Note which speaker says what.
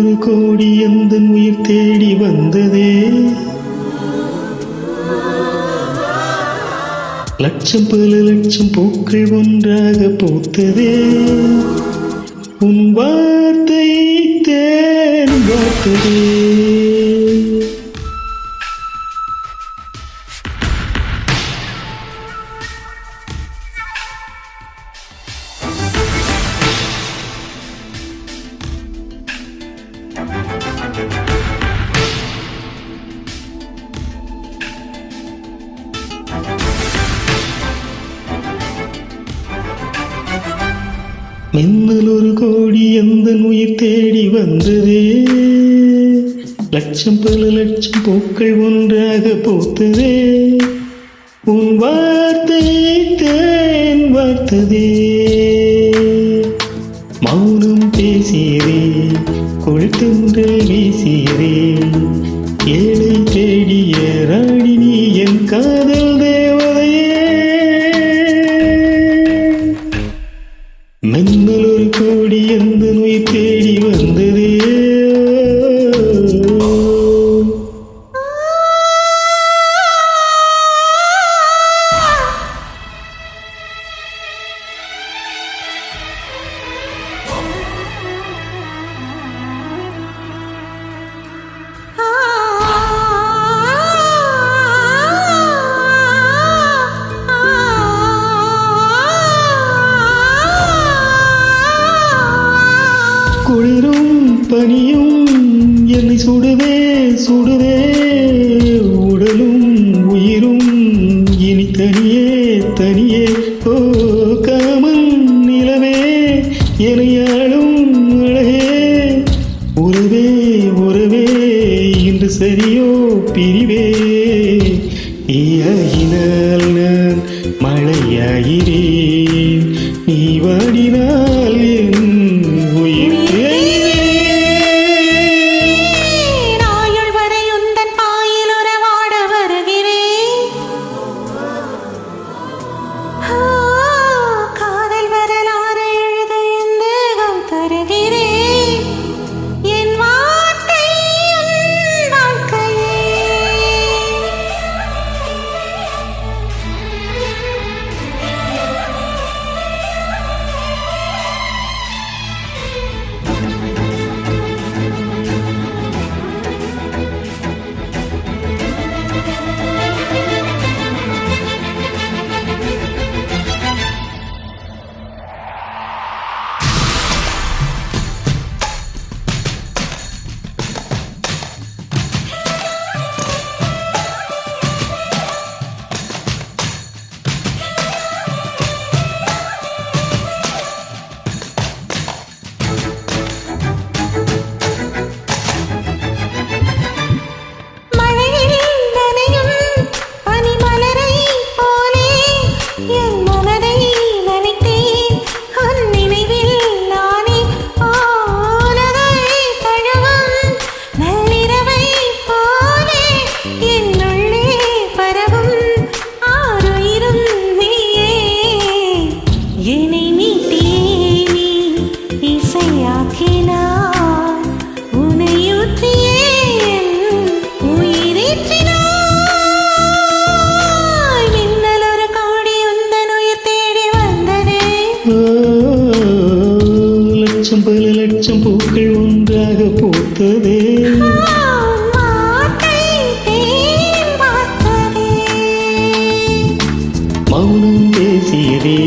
Speaker 1: மின்னல் கோடி அந்த உயிர் தேடி வந்ததே. லட்சம் பல லட்சம் பூக்கள் ஒன்றாக பூத்ததே. உன் வார்த்தை தேன் வார்த்ததே. மின்னல் ஒரு கோடி அந்த உயிர் தேடி வந்ததே. லட்சம் பல லட்சம் பூக்கள் ஒன்றாக பூத்ததே. உன் வார்த்தை தேன் வார்த்ததே. மௌனம் பேசியதே, கொழுத்தென்றல் வீசியதே. ஏழை தேடிய ராணி நீ என் காதல் தேவதையே. மின்னல் ஒரு கோடி அந்த உயிர் தேடி வந்ததே. குளிரும் பனியும் என்னை சுடுதே சுடுதே. உடலும் உயிரும் இனி தனியே தனியே. ஓ காமன் நிலவே எனையாளும் அழகே. உறவே உறவே இன்று சரியோ பிரிவே. நீயாகினால் நான் மழையாகிறேன். நீ வாடினால் என் உயிர் லட்சம் பல லட்சம் பூக்கள் ஒன்றாக பூத்ததே. மௌனம் பேசியதே.